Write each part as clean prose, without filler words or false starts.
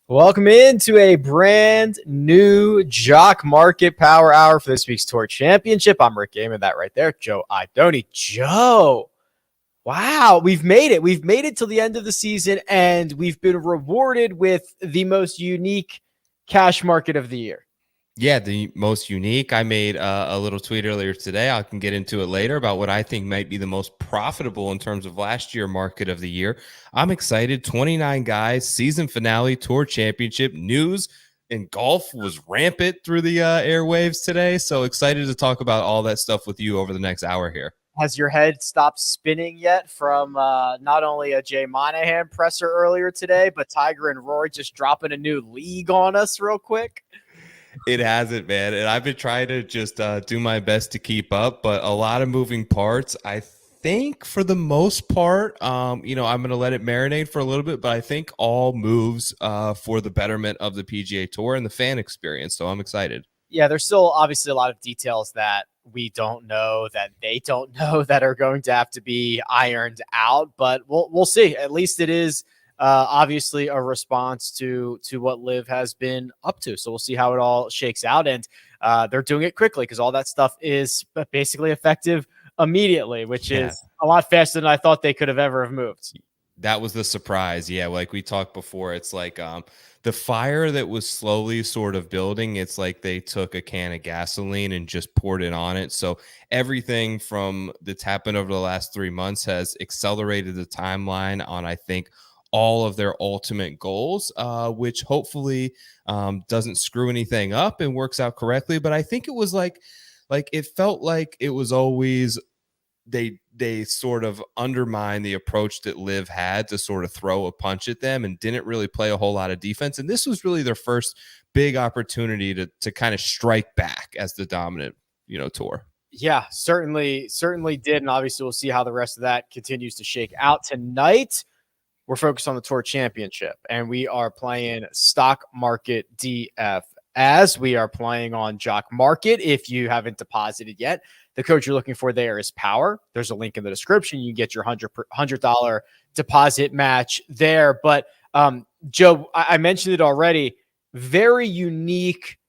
Welcome into a brand new Jock Market Power Hour for this week's Tour Championship. I'm Rick Gaiman, that right there. Joe Idoni. Joe, wow, we've made it. We've made it till the end of the season, and we've been rewarded with the most unique cash market of the year. Yeah, the most unique. I made a little tweet earlier today. I can get into it later about what I think might be the most profitable in terms of last year market of the year. I'm excited. 29 guys, season finale, tour championship. News in golf was rampant through the airwaves today. So excited to talk about all that stuff with you over the next hour here. Has your head stopped spinning yet from not only a Jay Monahan presser earlier today, but Tiger and Rory just dropping a new league on us real quick? It hasn't, man. And I've been trying to just do my best to keep up, but a lot of moving parts. I think for the most part, I'm going to let it marinate for a little bit, but I think all moves for the betterment of the PGA Tour and the fan experience. So I'm excited. Yeah, there's still obviously a lot of details that we don't know, that they don't know, that are going to have to be ironed out, but we'll see. At least it is obviously a response to what Liv has been up to. So we'll see how it all shakes out. And they're doing it quickly because all that stuff is basically effective immediately, which is a lot faster than I thought they could have ever have moved. That was the surprise. Yeah, like we talked before, it's like the fire that was slowly sort of building. It's like they took a can of gasoline and just poured it on it. So everything from that's happened over the last 3 months has accelerated the timeline on, I think, all of their ultimate goals, which hopefully doesn't screw anything up and works out correctly. But I think it was like it felt like it was always they sort of undermined the approach that Liv had to sort of throw a punch at them and didn't really play a whole lot of defense. And this was really their first big opportunity to kind of strike back as the dominant, tour. Yeah, certainly did. And obviously we'll see how the rest of that continues to shake out tonight. We're focused on the Tour Championship, and we are playing Stock Market DF as we are playing on Jock Market. If you haven't deposited yet, the code you're looking for there is POWER. There's a link in the description. You can get your $100 deposit match there. But Joe, I mentioned it already. Very unique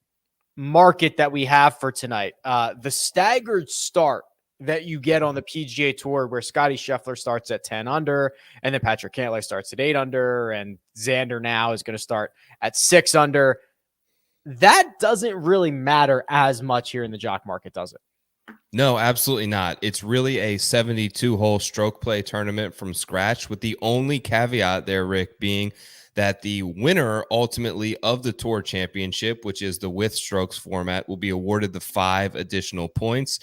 market that we have for tonight. The staggered start that you get on the PGA Tour, where Scotty Scheffler starts at 10 under, and then Patrick Cantlay starts at 8 under, and Xander now is going to start at 6 under. That doesn't really matter as much here in the Jock Market, does it? No, absolutely not. It's really a 72-hole stroke play tournament from scratch, with the only caveat there, Rick, being that the winner ultimately of the Tour Championship, which is the with strokes format, will be awarded the 5 additional points.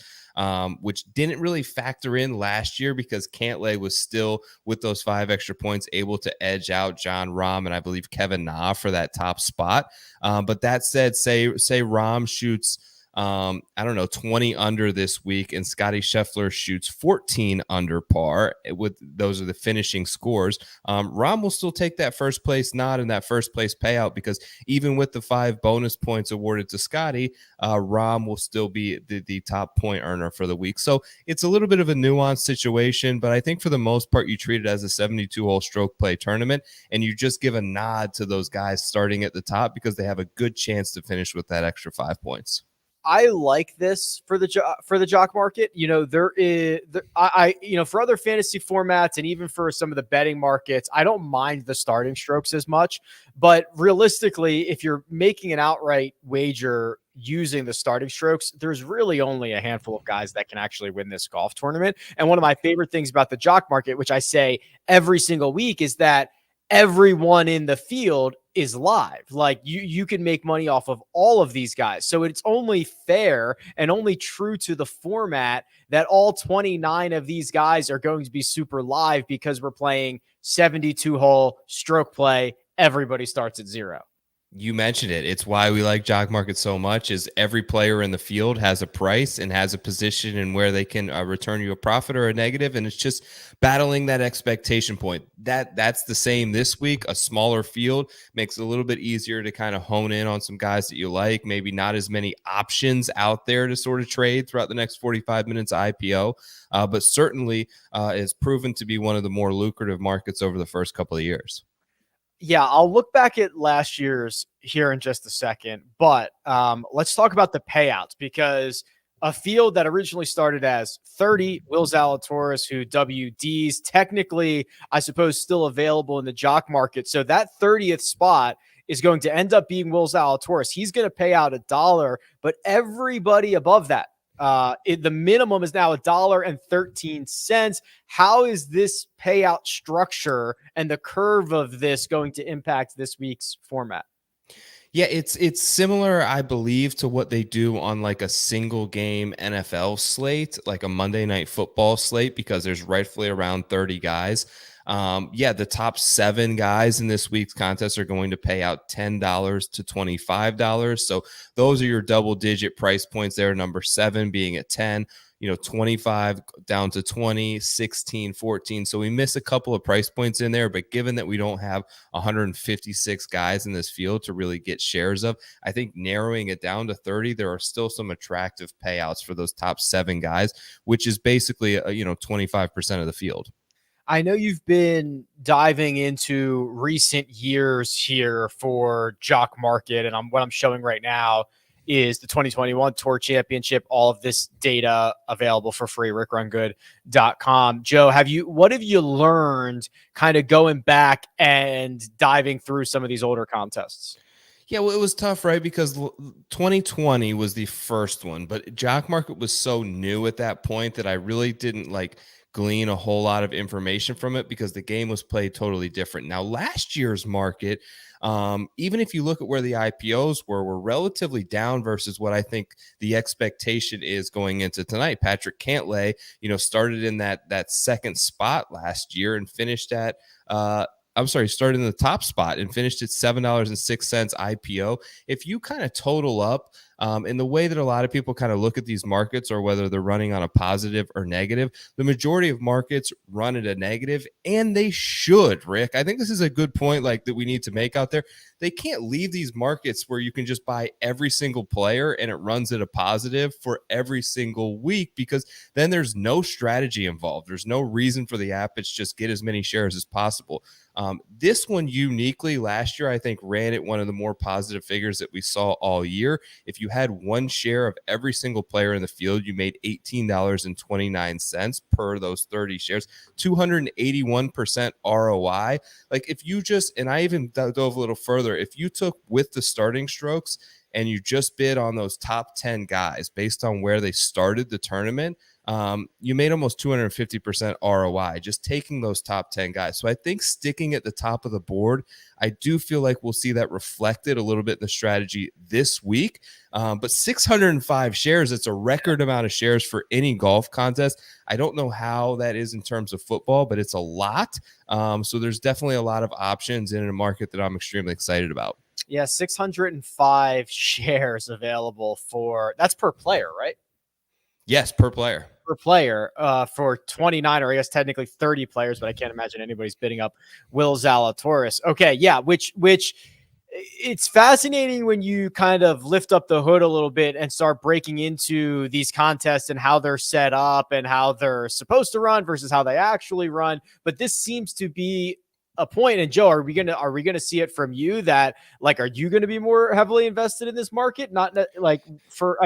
Which didn't really factor in last year because Cantlay was still, with those 5 extra points, able to edge out Jon Rahm and I believe Kevin Na for that top spot. But that said, say Rahm shoots 20 under this week, and Scotty Scheffler shoots 14 under par. Those are the finishing scores. Rahm will still take that first place nod and that first place payout, because even with the 5 bonus points awarded to Scotty, Rahm will still be the top point earner for the week. So it's a little bit of a nuanced situation, but I think for the most part, you treat it as a 72-hole stroke play tournament, and you just give a nod to those guys starting at the top because they have a good chance to finish with that extra 5 points. I like this for the Jock Market. There is, for other fantasy formats and even for some of the betting markets, I don't mind the starting strokes as much. But realistically, if you're making an outright wager using the starting strokes, there's really only a handful of guys that can actually win this golf tournament. And one of my favorite things about the Jock Market, which I say every single week, is that everyone in the field is live. Like you can make money off of all of these guys. So it's only fair and only true to the format that all 29 of these guys are going to be super live, because we're playing 72-hole stroke play. Everybody starts at 0. You mentioned it. It's why we like Jock Market so much, is every player in the field has a price and has a position in where they can return you a profit or a negative. And it's just battling that expectation point. That's the same this week. A smaller field makes it a little bit easier to kind of hone in on some guys that you like. Maybe not as many options out there to sort of trade throughout the next 45 minutes of IPO, but certainly is proven to be one of the more lucrative markets over the first couple of years. Yeah, I'll look back at last year's here in just a second, but let's talk about the payouts, because a field that originally started as 30, Will Zalatoris, who WDs, technically, I suppose, still available in the jock market. So that 30th spot is going to end up being Will Zalatoris. He's going to pay out $1, but everybody above that, the minimum is now $1.13. How is this payout structure and the curve of this going to impact this week's format? Yeah, it's similar, I believe, to what they do on like a single game NFL slate, like a Monday Night Football slate, because there's rightfully around 30 guys. Yeah, the top 7 guys in this week's contest are going to pay out $10 to $25. So those are your double digit price points there. Number 7 being at 10, 25 down to 20, 16, 14. So we miss a couple of price points in there, but given that we don't have 156 guys in this field to really get shares of, I think narrowing it down to 30, there are still some attractive payouts for those top 7 guys, which is basically 25% of the field. I know you've been diving into recent years here for Jock Market, and what I'm showing right now is the 2021 Tour Championship. All of this data available for free, RickRunGood.com. Joe, what have you learned kind of going back and diving through some of these older contests? Yeah, well, it was tough, right? Because 2020 was the first one, but Jock Market was so new at that point that I really didn't glean a whole lot of information from it, because the game was played totally different. Now, last year's market, even if you look at where the IPOs were relatively down versus what I think the expectation is going into tonight. Patrick Cantlay, started in that second spot last year and finished at started in the top spot and finished at $7.06 IPO. If you kind of total up, in the way that a lot of people kind of look at these markets, or whether they're running on a positive or negative, the majority of markets run at a negative, and they should, Rick. I think this is a good point that we need to make out there. They can't leave these markets where you can just buy every single player and it runs at a positive for every single week, because then there's no strategy involved. There's no reason for the app. It's just get as many shares as possible. This one uniquely last year, I think, ran at one of the more positive figures that we saw all year. If you had one share of every single player in the field, you made $18.29 per those 30 shares, 281% ROI. If you just, and I even dove a little further, if you took with the starting strokes and you just bid on those top 10 guys based on where they started the tournament, you made almost 250% ROI just taking those top 10 guys. So I think sticking at the top of the board, I do feel like we'll see that reflected a little bit in the strategy this week. But 605 shares, it's a record amount of shares for any golf contest. I don't know how that is in terms of football, but it's a lot. So there's definitely a lot of options in a market that I'm extremely excited about. Yeah, 605 shares available that's per player, right? Yes, per player. Per player for 29, or I guess technically 30 players, but I can't imagine anybody's bidding up Will Zalatoris. Okay, yeah, which it's fascinating when you kind of lift up the hood a little bit and start breaking into these contests and how they're set up and how they're supposed to run versus how they actually run. But this seems to be a point. And Joe, are we gonna see it from you that are you going to be more heavily invested in this market? Not I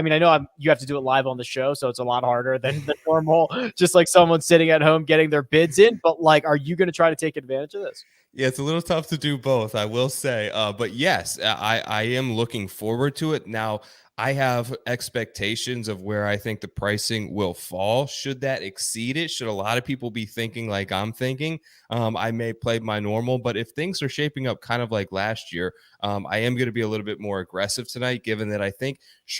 know you have to do it live on the show, so it's a lot harder than the normal, just like someone sitting at home getting their bids in. But are you going to try to take advantage of this? Yeah, it's a little tough to do both, I will say. But yes, I am looking forward to it. Now, I have expectations of where I think the pricing will fall. Should that exceed it? Should a lot of people be thinking like I'm thinking? I may play my normal, but if things are shaping up kind of like last year, I am going to be a little bit more aggressive tonight, given that I think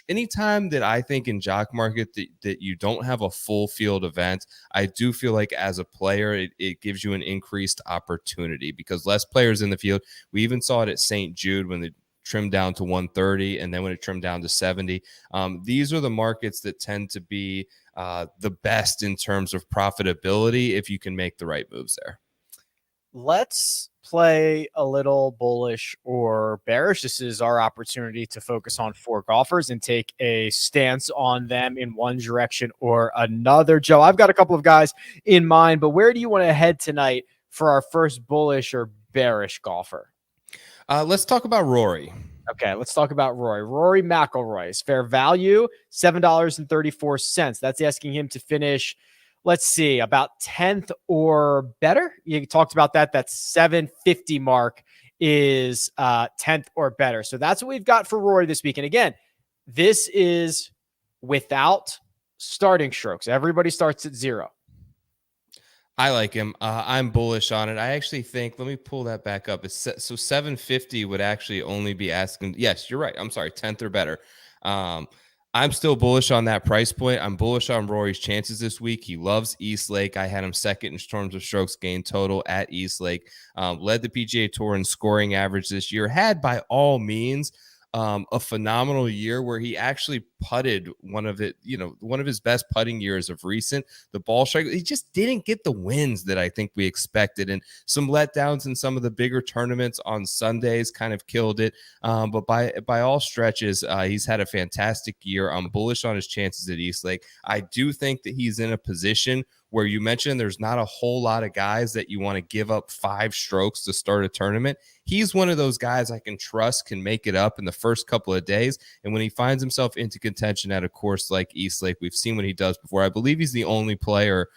anytime that I think in Jock Market that you don't have a full field event, I do feel like as a player, it gives you an increased opportunity because less players in the field. We even saw it at St. Jude when the trimmed down to 130 and then when it trimmed down to 70. These are the markets that tend to be the best in terms of profitability if you can make the right moves there. Let's play a little bullish or bearish. This is our opportunity to focus on 4 golfers and take a stance on them in one direction or another. Joe, I've got a couple of guys in mind, but where do you want to head tonight for our first bullish or bearish golfer? Let's talk about Rory. Okay, let's talk about Rory. Rory McIlroy's fair value, $7.34. That's asking him to finish, let's see, about 10th or better. You talked about that. That 750 mark is 10th or better. So that's what we've got for Rory this week. And again, this is without starting strokes. Everybody starts at 0. I like him. I'm bullish on it. I actually think, let me pull that back up. So 750 would actually only be asking. Yes, you're right. I'm sorry. 10th or better. I'm still bullish on that price point. I'm bullish on Rory's chances this week. He loves East Lake. I had him second in terms of strokes gained total at East Lake. Led the PGA Tour in scoring average this year. Had by all means a phenomenal year where he actually putted one of his best putting years of recent. The ball strike, he just didn't get the wins that I think we expected, and some letdowns in some of the bigger tournaments on Sundays kind of killed it. But by all stretches, he's had a fantastic year. I'm bullish on his chances at East Lake. I do think that he's in a position where you mentioned there's not a whole lot of guys that you want to give up 5 strokes to start a tournament. He's one of those guys I can trust can make it up in the first couple of days. And when he finds himself into contention at a course like East Lake, we've seen what he does before. I believe he's the only player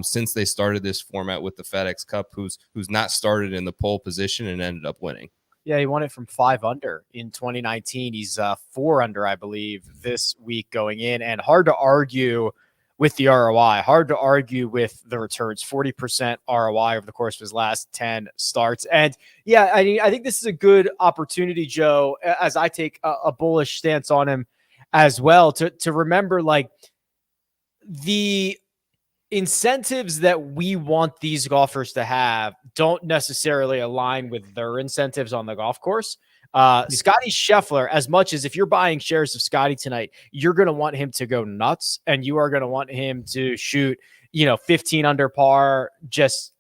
since they started this format with the FedEx Cup who's not started in the pole position and ended up winning. Yeah, he won it from 5 under in 2019. He's 4 under, I believe, this week going in. And hard to argue with the ROI, hard to argue with the returns. 40% ROI over the course of his last 10 starts. And yeah, I mean, I think this is a good opportunity, Joe, as I take a bullish stance on him as well, to remember, like, the incentives that we want these golfers to have don't necessarily align with their incentives on the golf course. Scotty Scheffler, as much as if you're buying shares of Scotty tonight, you're going to want him to go nuts, and you are going to want him to shoot, 15 under par, just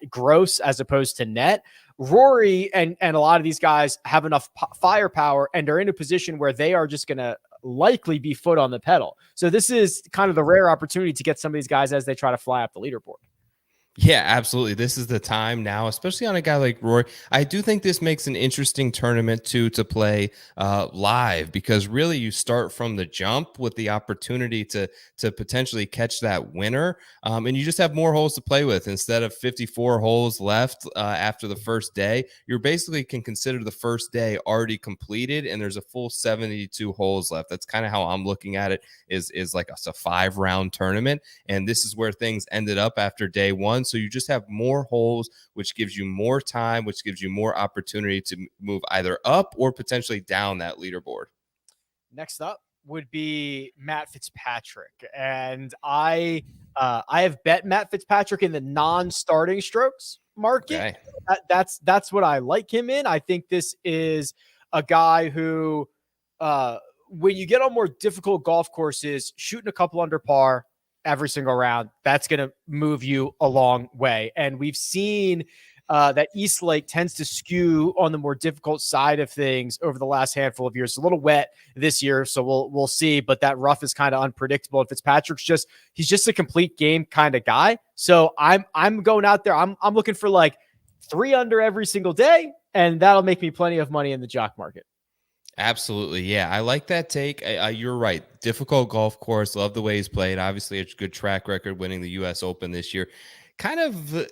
gross as opposed to net. Rory and a lot of these guys have enough firepower and are in a position where they are just going to likely be foot on the pedal. So this is kind of the rare opportunity to get some of these guys as they try to fly up the leaderboard. Yeah, absolutely. This is the time now, especially on a guy like Rory. I do think this makes an interesting tournament to play live, because really you start from the jump with the opportunity to potentially catch that winner, and you just have more holes to play with. Instead of 54 holes left after the first day, you basically can consider the first day already completed, and there's a full 72 holes left. That's kind of how I'm looking at it. Is like a 5-round tournament, and this is where things ended up after day 1. So you just have more holes, which gives you more time, which gives you more opportunity to move either up or potentially down that leaderboard. Next up would be Matt Fitzpatrick. And I have bet Matt Fitzpatrick in the non-starting strokes market. Okay. That's what I like him in. I think this is a guy who, when you get on more difficult golf courses, shooting a couple under par every single round, that's going to move you a long way. And we've seen that East Lake tends to skew on the more difficult side of things over the last handful of years. It's a little wet this year, so we'll see. But that rough is kind of unpredictable. And Fitzpatrick's he's just a complete game kind of guy. So I'm going out there. I'm looking for like 3 under every single day, and that'll make me plenty of money in the jock market. Absolutely. Yeah, I like that take. You're right. Difficult golf course. Love the way he's played. Obviously, a good track record winning the U.S. Open this year. Kind of,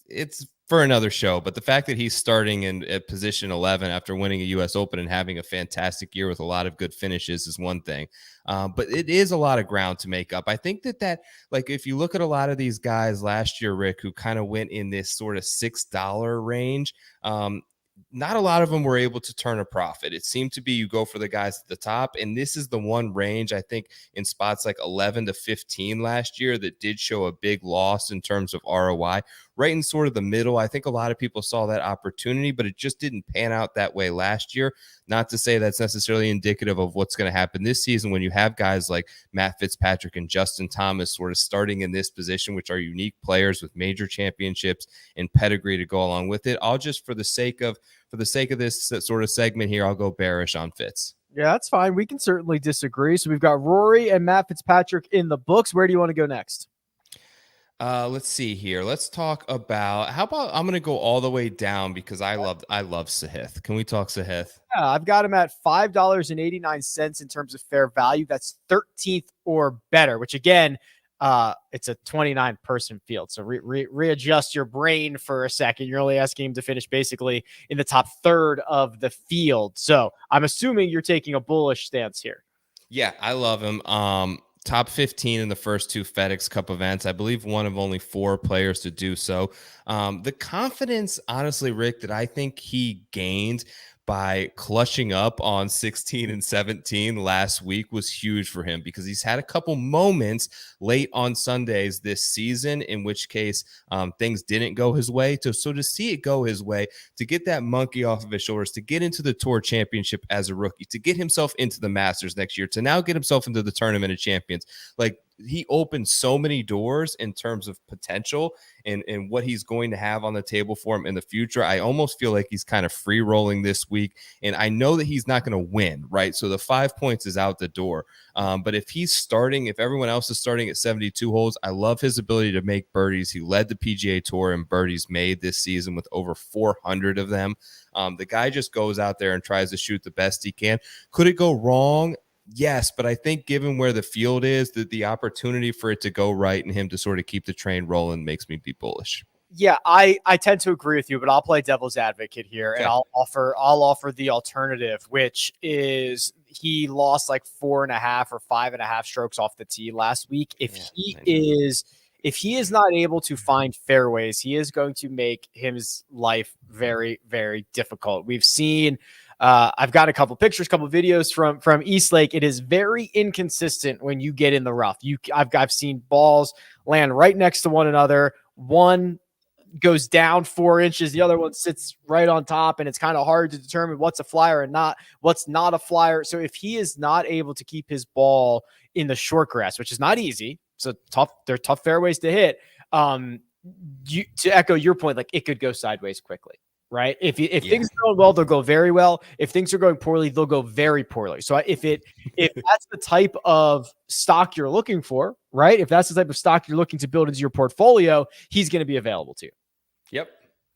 it's for another show, but the fact that he's starting at position 11 after winning a U.S. Open and having a fantastic year with a lot of good finishes is one thing. But it is a lot of ground to make up. I think that like, if you look at a lot of these guys last year, Rick, who kind of went in this sort of $6 range, not a lot of them were able to turn a profit. It seemed to be you go for the guys at the top, and this is the one range, I think, in spots like 11 to 15 last year that did show a big loss in terms of ROI. Right in sort of the middle, I think a lot of people saw that opportunity, but it just didn't pan out that way last year. Not to say that's necessarily indicative of what's going to happen this season when you have guys like Matt Fitzpatrick and Justin Thomas sort of starting in this position, which are unique players with major championships and pedigree to go along with it. I'll just, for the sake of this sort of segment here, I'll go bearish on Fitz. Yeah, that's fine. We can certainly disagree. So we've got Rory and Matt Fitzpatrick in the books. Where do you want to go next? Let's see here. Let's talk about how about I'm gonna go all the way down because I love Sahith. Can we talk Sahith? Yeah, I've got him at $5.89 in terms of fair value. That's 13th or better, which again, it's a 29 person field. So readjust your brain for a second. You're only asking him to finish basically in the top third of the field. So I'm assuming you're taking a bullish stance here. Yeah, I love him. Top 15 in the first two FedEx Cup events. I believe one of only 4 players to do so. The confidence, honestly, Rick, that I think he gained by clutching up on 16 and 17 last week was huge for him because he's had a couple moments late on Sundays this season, in which case things didn't go his way. So to see it go his way, to get that monkey off of his shoulders, to get into the Tour Championship as a rookie, to get himself into the Masters next year, to now get himself into the Tournament of Champions, like he opened so many doors in terms of potential and what he's going to have on the table for him in the future. I almost feel like he's kind of free rolling this week. And I know that he's not going to win, right? So the 5 points is out the door. But if he's starting, if everyone else is starting at 72 holes, I love his ability to make birdies. He led the PGA Tour in birdies made this season with over 400 of them. The guy just goes out there and tries to shoot the best he can. Could it go wrong? Yes, but I think given where the field is, that the opportunity for it to go right and him to sort of keep the train rolling makes me be bullish. Yeah, I tend to agree with you, but I'll play devil's advocate here, Okay. and I'll offer the alternative, which is he lost like 4.5 or 5.5 strokes off the tee last week. If he is not able to find fairways, he is going to make his life very, very difficult. We've seen. I've got a couple pictures, couple videos from Eastlake. It is very inconsistent when you get in the rough. I've seen balls land right next to one another. One goes down 4 inches, the other one sits right on top, and it's kind of hard to determine what's a flyer and what's not a flyer. So if he is not able to keep his ball in the short grass, which is not easy, so they're tough fairways to hit. To echo your point, like it could go sideways quickly. Right. If things are going well, they'll go very well. If things are going poorly, they'll go very poorly. So if that's the type of stock you're looking for, right? If that's the type of stock you're looking to build into your portfolio, he's going to be available to you. Yep.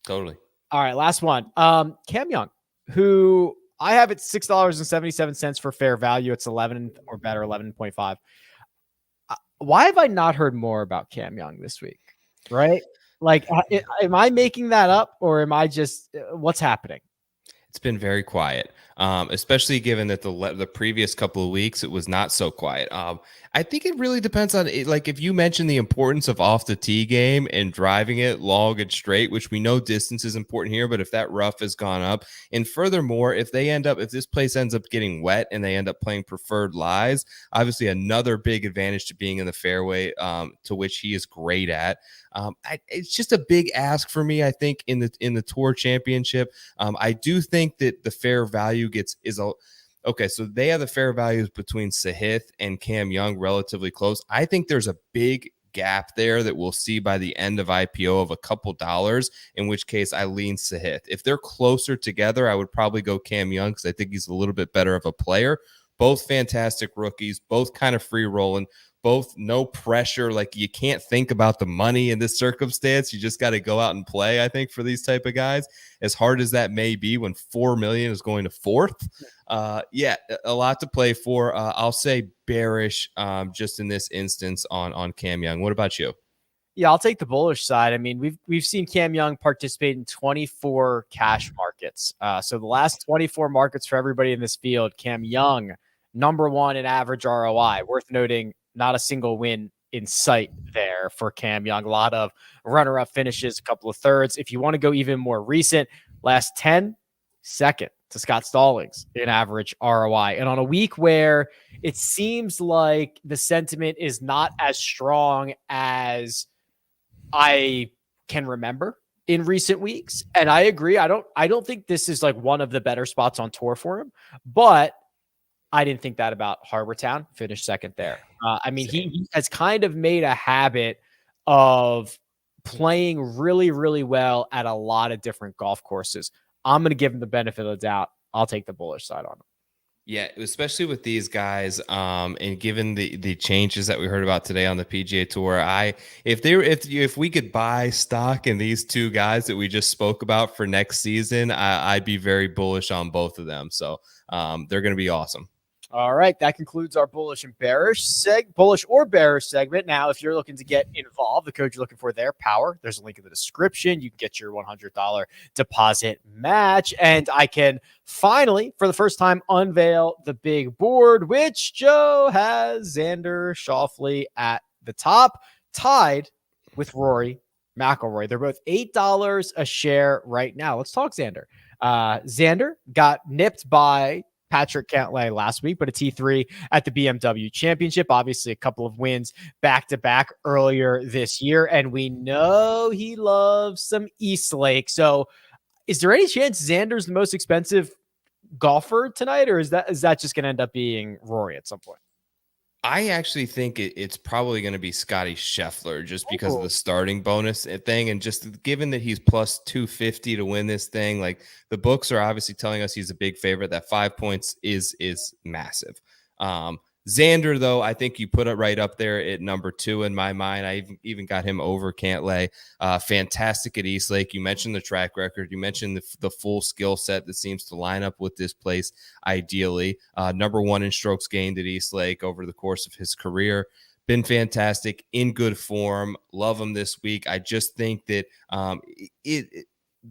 Totally. All right. Last one. Cam Young, who I have at $6.77 for fair value. It's 11 or better, 11.5. Why have I not heard more about Cam Young this week? Right. Like, am I making that up or am I just what's happening? It's been very quiet, especially given that the previous couple of weeks it was not so quiet. I think it really depends on it. Like if you mentioned the importance of off the tee game and driving it long and straight, which we know distance is important here, but if that rough has gone up, and furthermore, if this place ends up getting wet and they end up playing preferred lies, obviously another big advantage to being in the fairway, to which he is great at. It's just a big ask for me. I think in the Tour Championship, I do think that the fair value okay, so they have the fair values between Sahith and Cam Young relatively close. I think there's a big gap there that we'll see by the end of IPO of a couple dollars, in which case I lean Sahith. If they're closer together, I would probably go Cam Young because I think he's a little bit better of a player. Both fantastic rookies, both kind of free rolling, both no pressure. Like you can't think about the money in this circumstance. You just got to go out and play, I think, for these type of guys, as hard as that may be when 4 million is going to fourth. Yeah, a lot to play for. I'll say bearish just in this instance on Cam Young. What about you? Yeah, I'll take the bullish side. I mean, we've seen Cam Young participate in 24 cash markets. So the last 24 markets for everybody in this field, Cam Young, number one in average ROI. Worth noting, not a single win in sight there for Cam Young. A lot of runner-up finishes, a couple of thirds. If you want to go even more recent, last 10, second to Scott Stallings in average ROI. And on a week where it seems like the sentiment is not as strong as I can remember in recent weeks. And I agree. I don't think this is like one of the better spots on tour for him, but I didn't think that about Harbor Town. Finished second there. I mean, he has kind of made a habit of playing really, really well at a lot of different golf courses. I'm going to give him the benefit of the doubt. I'll take the bullish side on him. Yeah, especially with these guys, and given the changes that we heard about today on the PGA Tour, if we could buy stock in these two guys that we just spoke about for next season, I'd be very bullish on both of them. So they're going to be awesome. All right, that concludes our bullish or bearish segment. Now, if you're looking to get involved, the code you're looking for there, POWER, there's a link in the description. You can get your $100 deposit match. And I can finally, for the first time, unveil the big board, which Joe has Xander Schauffele at the top, tied with Rory McIlroy. They're both $8 a share right now. Let's talk Xander. Xander got nipped by Patrick Cantlay last week, but a T3 at the BMW Championship. Obviously, a couple of wins back-to-back earlier this year, and we know he loves some East Lake. So is there any chance Xander's the most expensive golfer tonight, or is that just going to end up being Rory at some point? I actually think it's probably going to be Scotty Scheffler just because of the starting bonus thing. And just given that he's plus 250 to win this thing, like the books are obviously telling us he's a big favorite. That 5 points is massive. Xander, though, I think you put it right up there at number 2 in my mind. I even got him over Cantlay. Fantastic at East Lake. You mentioned the track record. You mentioned the full skill set that seems to line up with this place ideally. Number 1 in strokes gained at East Lake over the course of his career. Been fantastic, in good form. Love him this week. I just think that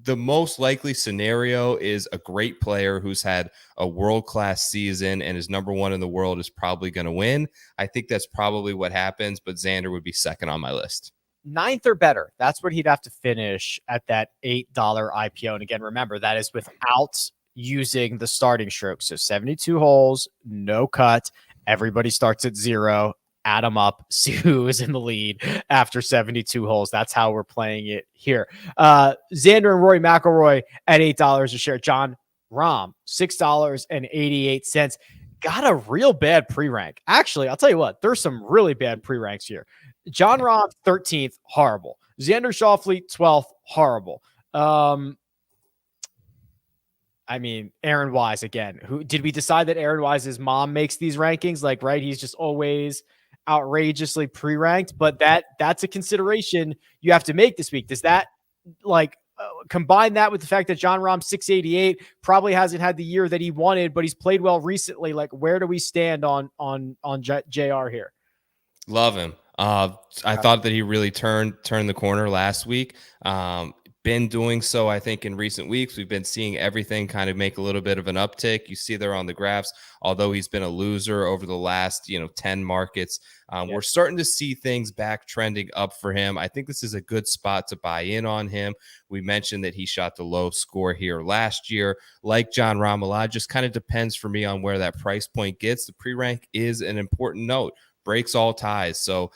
the most likely scenario is a great player who's had a world-class season and is number 1 in the world is probably going to win. I think that's probably what happens, but Xander would be second on my list. 9th or better. That's what he'd have to finish at that $8 IPO. And again, remember, that is without using the starting stroke. So 72 holes, no cut. Everybody starts at 0. Add them up, see who is in the lead after 72 holes. That's how we're playing it here. Xander and Rory McIlroy at $8 a share. John Rahm, $6.88. Got a real bad pre-rank. Actually, I'll tell you what, there's some really bad pre-ranks here. John Rahm, 13th, horrible. Xander Schauffele, 12th, horrible. I mean, Aaron Wise again. Who did we decide that Aaron Wise's mom makes these rankings? Like, right? He's just always outrageously pre-ranked, but that's a consideration you have to make this week. Does that combine that with the fact that John Rahm 688 probably hasn't had the year that he wanted, but he's played well recently? Like, where do we stand on JR here? Love him. I thought that he really turned the corner last week. Been doing so, I think, in recent weeks. We've been seeing everything kind of make a little bit of an uptick. You see there on the graphs, although he's been a loser over the last 10 markets, we're starting to see things back trending up for him. I think this is a good spot to buy in on him. We mentioned that he shot the low score here last year. Like John Rahm, a lot just kind of depends for me on where that price point gets. The pre-rank is an important note. Breaks all ties. So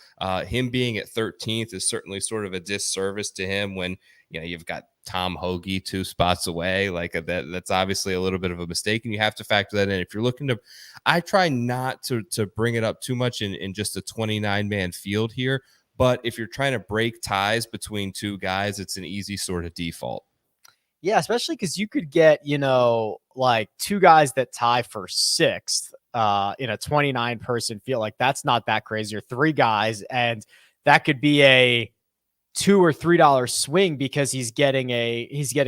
him being at 13th is certainly sort of a disservice to him when you've got Tom Hoagie 2 spots away. Like that's obviously a little bit of a mistake, and you have to factor that in. If you're looking to, I try not to bring it up too much in just a 29-man field here, but if you're trying to break ties between two guys, it's an easy sort of default. Yeah, especially because you could get, like 2 guys that tie for 6th in a 29-person field. Like, that's not that crazy. Or 3 guys, and that could be a $2 or $3 swing because he's getting a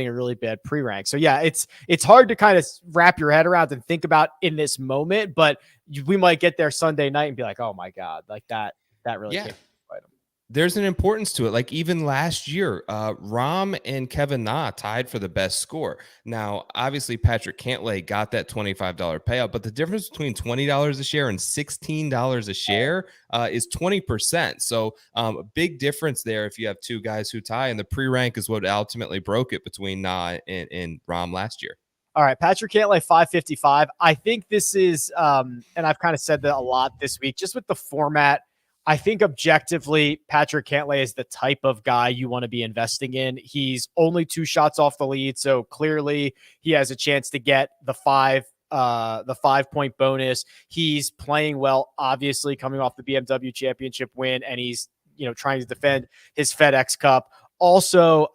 really bad pre-rank. So yeah, it's hard to kind of wrap your head around and think about in this moment, but we might get there Sunday night and be like, oh my God, like that really can't fight him. There's an importance to it. Like even last year, Rahm and Kevin Na tied for the best score. Now, obviously, Patrick Cantlay got that $25 payout, but the difference between $20 a share and $16 a share is 20%. So a big difference there if you have 2 guys who tie, and the pre-rank is what ultimately broke it between Na and Rahm last year. All right, Patrick Cantlay, 555. I think this is, and I've kind of said that a lot this week, just with the format. I think objectively, Patrick Cantlay is the type of guy you want to be investing in. He's only 2 shots off the lead, so clearly he has a chance to get the 5-point bonus. He's playing well, obviously, coming off the BMW Championship win, and he's trying to defend his FedEx Cup. Also,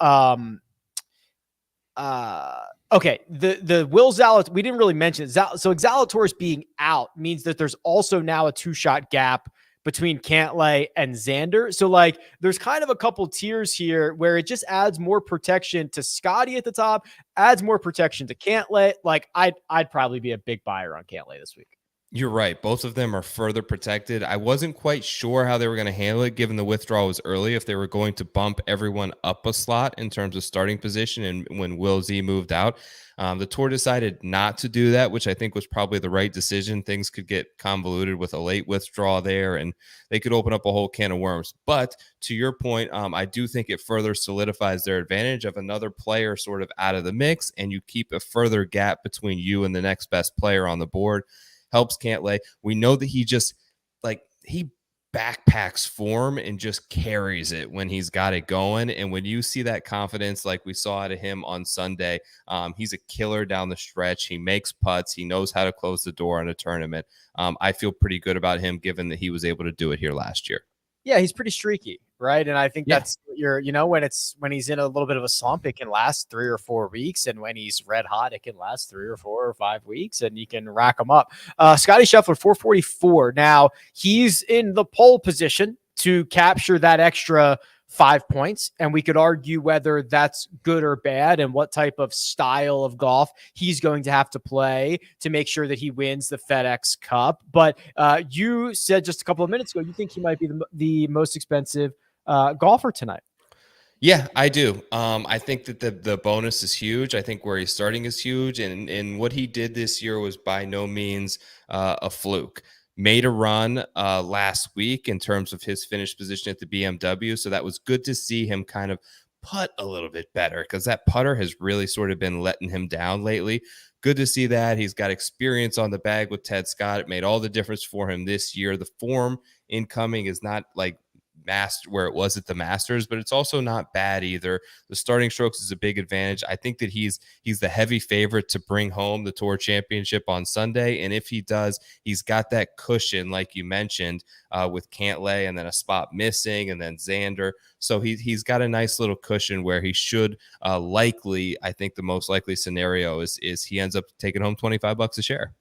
Okay, the Will Zalatoris, we didn't really mention it. So Zalatoris being out means that there's also now a 2-shot gap between Cantlay and Xander. So like there's kind of a couple tiers here where it just adds more protection to Scotty at the top, adds more protection to Cantlay. Like I'd probably be a big buyer on Cantlay this week. You're right. Both of them are further protected. I wasn't quite sure how they were going to handle it given the withdrawal was early, if they were going to bump everyone up a slot in terms of starting position. And when Will Z moved out, the tour decided not to do that, which I think was probably the right decision. Things could get convoluted with a late withdrawal there, and they could open up a whole can of worms. But to your point, I do think it further solidifies their advantage of another player sort of out of the mix, and you keep a further gap between you and the next best player on the board. Helps Cantlay. We know that he just he backpacks form and just carries it when he's got it going. And when you see that confidence, like we saw out of him on Sunday, he's a killer down the stretch. He makes putts. He knows how to close the door on a tournament. I feel pretty good about him given that he was able to do it here last year. Yeah, he's pretty streaky, right? And I think that's when he's in a little bit of a slump, it can last 3 or 4 weeks, and when he's red hot, it can last 3 or 4 or 5 weeks, and you can rack him up. Scotty Scheffler 444. Now he's in the pole position to capture that extra 5 points, and we could argue whether that's good or bad and what type of style of golf he's going to have to play to make sure that he wins the FedEx Cup. But you said just a couple of minutes ago you think he might be the most expensive golfer tonight. Yeah, I do. I think that the bonus is huge. I think where he's starting is huge, and what he did this year was by no means a fluke. Made a run last week in terms of his finish position at the BMW. So that was good to see him kind of putt a little bit better, because that putter has really sort of been letting him down lately. Good to see that. He's got experience on the bag with Ted Scott. It made all the difference for him this year. The form incoming is not like where it was at the Masters, but it's also not bad either. The starting strokes is a big advantage. I think that he's the heavy favorite to bring home the Tour Championship on Sunday, and if he does, he's got that cushion like you mentioned with Cantlay, and then a spot missing, and then Xander. So he's got a nice little cushion where he should likely, I think the most likely scenario is he ends up taking home $25 a share.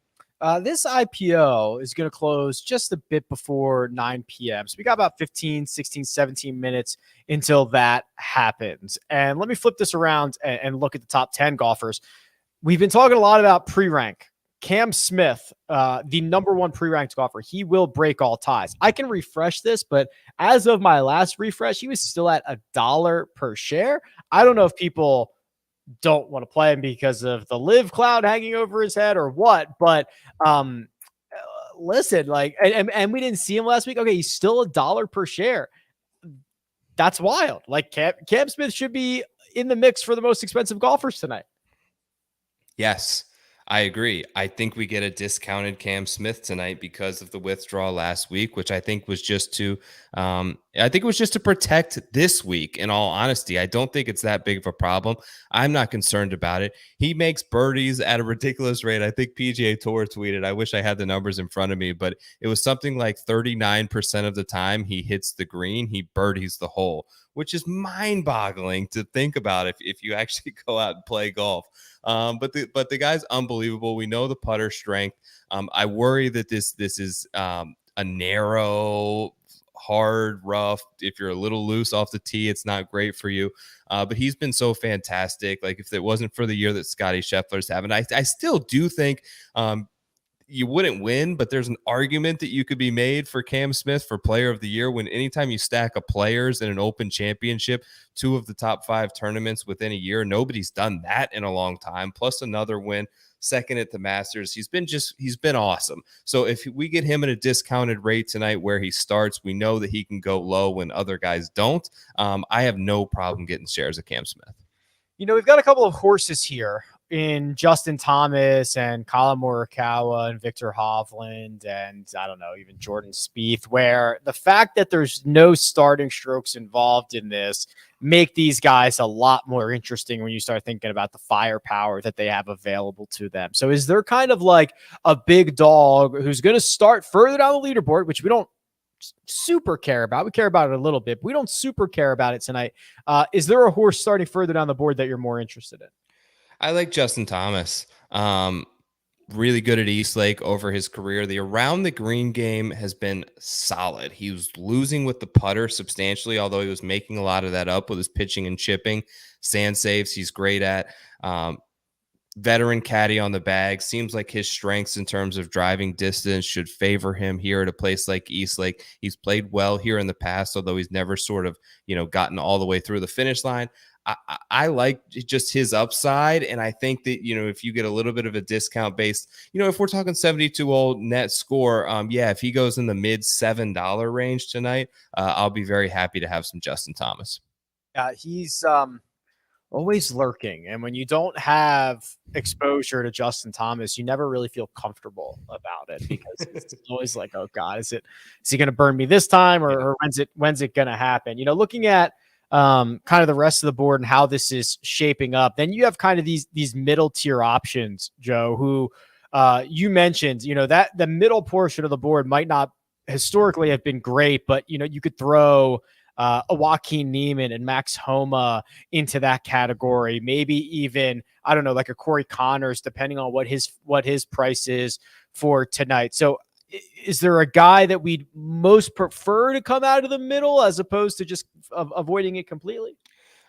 This IPO is going to close just a bit before 9 p.m. So we got about 15, 16, 17 minutes until that happens. And let me flip this around and look at the top 10 golfers. We've been talking a lot about pre-rank. Cam Smith, the number one pre-ranked golfer, he will break all ties. I can refresh this, but as of my last refresh, he was still at $1 per share. I don't know if people don't want to play him because of the live cloud hanging over his head or what, but listen, like, and we didn't see him last week. Okay, he's still $1 per share. That's wild. Like Cam Smith should be in the mix for the most expensive golfers tonight. Yes, I agree. I think we get a discounted Cam Smith tonight because of the withdrawal last week, which I think was just to protect this week. In all honesty, I don't think it's that big of a problem. I'm not concerned about it. He makes birdies at a ridiculous rate. I think PGA Tour tweeted, I wish I had the numbers in front of me, but it was something like 39% of the time he hits the green, he birdies the hole, which is mind-boggling to think about if you actually go out and play golf. But the guy's unbelievable. We know the putter strength. I worry that this is a narrow, hard, rough. If you're a little loose off the tee, it's not great for you. But he's been so fantastic. Like if it wasn't for the year that Scotty Scheffler's having, I still do think you wouldn't win, but there's an argument that you could be made for Cam Smith for player of the year when anytime you stack of players in an open championship, 2 of the top 5 tournaments within a year, nobody's done that in a long time, plus another win, second at the Masters. He's been awesome. So if we get him at a discounted rate tonight where he starts, we know that he can go low when other guys don't. I have no problem getting shares of Cam Smith. You know, we've got a couple of horses here in Justin Thomas and Colin Morikawa and Victor Hovland and I don't know, even Jordan Spieth, where the fact that there's no starting strokes involved in this make these guys a lot more interesting when you start thinking about the firepower that they have available to them. So is there kind of like a big dog who's going to start further down the leaderboard, which we don't super care about? We care about it a little bit, but we don't super care about it tonight. Is there a horse starting further down the board that you're more interested in? I like Justin Thomas. Really good at Eastlake over his career. The around the green game has been solid. He was losing with the putter substantially, although he was making a lot of that up with his pitching and chipping. Sand saves, he's great at. Veteran caddy on the bag. Seems like his strengths in terms of driving distance should favor him here at a place like Eastlake. He's played well here in the past, although he's never sort of, gotten all the way through the finish line. I like just his upside. And I think that, if you get a little bit of a discount based, if we're talking 72 old net score, if he goes in the mid $7 range tonight, I'll be very happy to have some Justin Thomas. He's always lurking. And when you don't have exposure to Justin Thomas, you never really feel comfortable about it because it's always like, oh God, is he going to burn me this time or when's it going to happen? Looking at kind of the rest of the board and how this is shaping up, then you have kind of these middle tier options, Joe, who you mentioned, that the middle portion of the board might not historically have been great, but you could throw a Joaquin Neiman and Max Homa into that category. Maybe even, I don't know, like a Corey Connors, depending on what his price is for tonight. So is there a guy that we'd most prefer to come out of the middle as opposed to just avoiding it completely?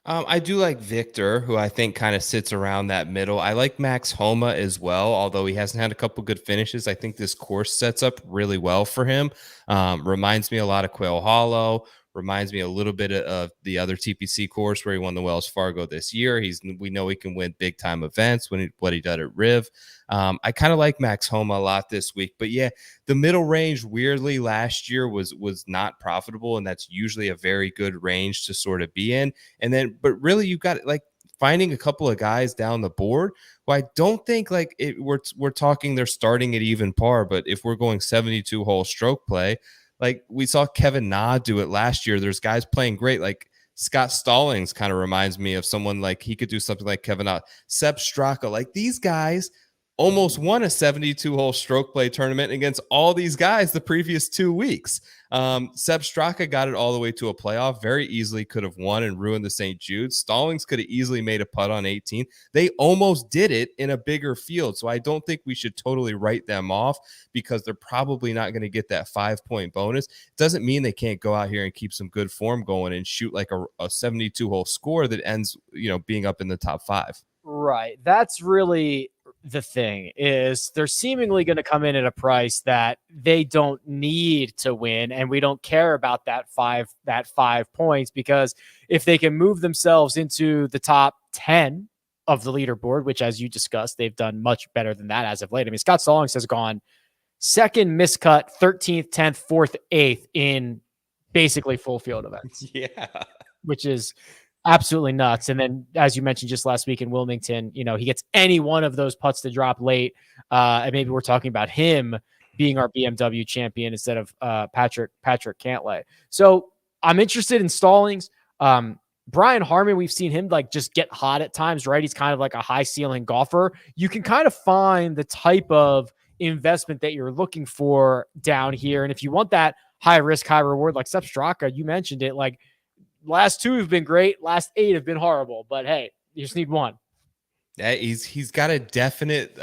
I do like Victor, who I think kind of sits around that middle. I like Max Homa as well, although he hasn't had a couple good finishes. I think this course sets up really well for him. Reminds me a lot of Quail Hollow. Reminds me a little bit of the other TPC course where he won the Wells Fargo this year. We know he can win big time events what he did at Riv. I kind of like Max Homa a lot this week, but yeah, the middle range weirdly last year was not profitable, and that's usually a very good range to sort of be in. And then, but really, you've got like finding a couple of guys down the board who I don't think like we're talking they're starting at even par, but if we're going 72 hole stroke play. Like we saw Kevin Na do it last year. There's guys playing great. Like Scott Stallings kind of reminds me of someone like he could do something like Kevin Na. Sepp Straka. Like these guys almost won a 72-hole stroke play tournament against all these guys the previous 2 weeks. Sepp Straka got it all the way to a playoff. Very easily could have won and ruined the St. Jude. Stallings could have easily made a putt on 18. They almost did it in a bigger field. So I don't think we should totally write them off because they're probably not going to get that 5-point bonus. It doesn't mean they can't go out here and keep some good form going and shoot like a 72-hole score that ends, being up in the top 5. Right. That's really the thing is they're seemingly going to come in at a price that they don't need to win. And we don't care about that 5 points because if they can move themselves into the top 10 of the leaderboard, which as you discussed, they've done much better than that as of late. I mean, Scott Stallings has gone second miscut, 13th, 10th, 4th, 8th in basically full field events. Yeah. Which is absolutely nuts. And then, as you mentioned just last week in Wilmington, he gets any one of those putts to drop late. And maybe we're talking about him being our BMW champion instead of Patrick Cantlay. So I'm interested in Stallings. Brian Harman, we've seen him like just get hot at times, right? He's kind of like a high ceiling golfer. You can kind of find the type of investment that you're looking for down here. And if you want that high risk, high reward, like Sepp Straka, you mentioned it, like last 2 have been great. Last 8 have been horrible, but hey, you just need one. Yeah, he's got a definite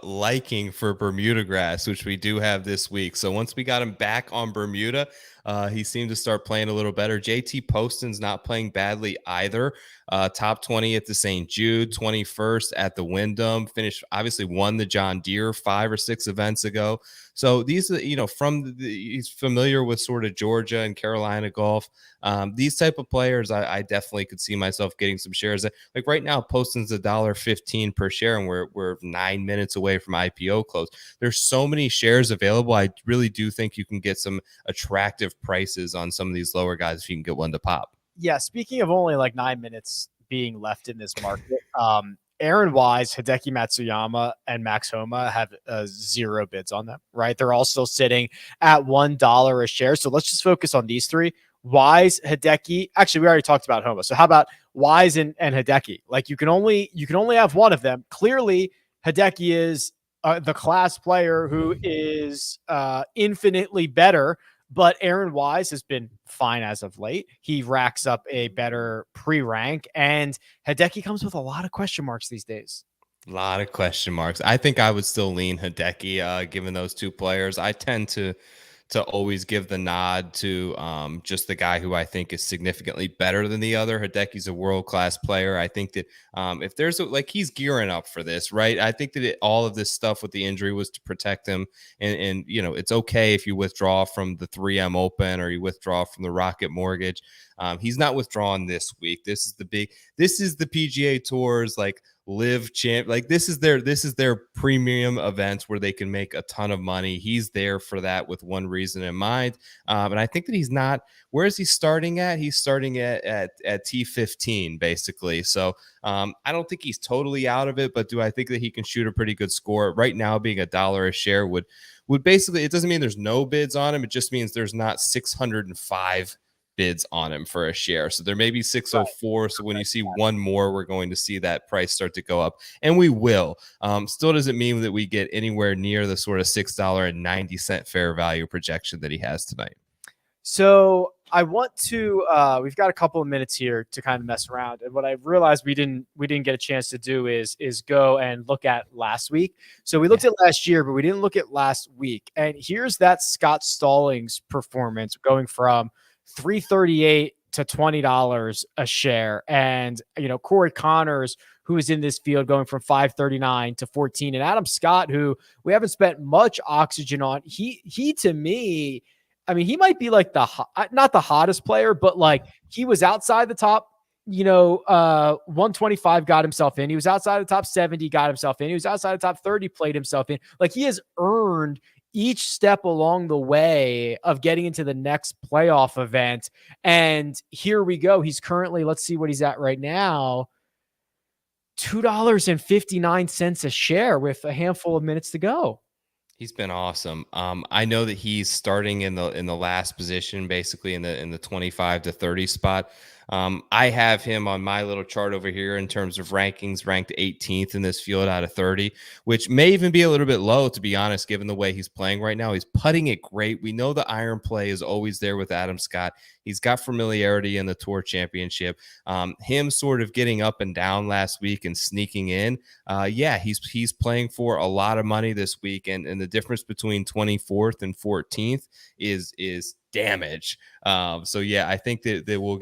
liking for Bermuda grass, which we do have this week. So once we got him back on Bermuda, he seemed to start playing a little better. JT Poston's not playing badly either. Top 20 at the St. Jude, 21st at the Wyndham, obviously won the John Deere 5 or 6 events ago. So these are, he's familiar with sort of Georgia and Carolina golf. These type of players, I definitely could see myself getting some shares. Like right now, Poston's $1.15 per share, and we're 9 minutes away from IPO close. There's so many shares available. I really do think you can get some attractive prices on some of these lower guys if you can get one to pop. Yeah, speaking of only like 9 minutes being left in this market, Aaron Wise, Hideki Matsuyama, and Max Homa have 0 bids on them, right? They're all still sitting at $1 a share. So let's just focus on these 3. Wise, Hideki. Actually, we already talked about Homa. So how about Wise and Hideki? Like you can only have one of them. Clearly, Hideki is the class player who is infinitely better But Aaron Wise has been fine as of late. He racks up a better pre-rank, and Hideki comes with a lot of question marks these days. A lot of question marks. I think I would still lean Hideki, given those two players. I tend to always give the nod to just the guy who I think is significantly better than the other. Hideki's a world-class player. I think that if there's like he's gearing up for this, right? I think that all of this stuff with the injury was to protect him. And you know, it's okay if you withdraw from the 3M Open or you withdraw from the Rocket Mortgage. He's not withdrawn this week. This is the PGA Tour's like live champ, like this is their premium events where they can make a ton of money. He's there for that with one reason in mind, and I think that he's not. Where is he starting at? He's starting at T15 basically. So I don't think he's totally out of it, but do I think that he can shoot a pretty good score right now? Being $1 a share would basically, it doesn't mean there's no bids on him. It just means there's not 605 bids on him for a share. So there may be 604. So when you see one more, we're going to see that price start to go up, and we will. Still doesn't mean that we get anywhere near the sort of $6.90 fair value projection that he has tonight. So I want to, we've got a couple of minutes here to kind of mess around. And what I realized we didn't get a chance to do is go and look at last week. So we looked at last year, but we didn't look at last week. And here's that Scott Stallings performance going from $338 to $20 a share. And, you know, Corey Connors, who is in this field, going from 539 to 14. And Adam Scott, who we haven't spent much oxygen on. He to me, I mean, he might be like not the hottest player, but like he was outside the top, 125, got himself in. He was outside the top 70, got himself in. He was outside the top 30, played himself in. Like he has earned each step along the way of getting into the next playoff event. And here we go. He's currently, let's see what he's at right now, $2.59 a share with a handful of minutes to go. He's been awesome. I know that he's starting in the last position, basically in the 25 to 30 spot. I have him on my little chart over here in terms of rankings, ranked 18th in this field out of 30, which may even be a little bit low, to be honest, given the way he's playing right now. He's putting it great. We know the iron play is always there with Adam Scott. He's got familiarity in the Tour Championship. Him sort of getting up and down last week and sneaking in. He's playing for a lot of money this week, and the difference between 24th and 14th is damage. I think that we'll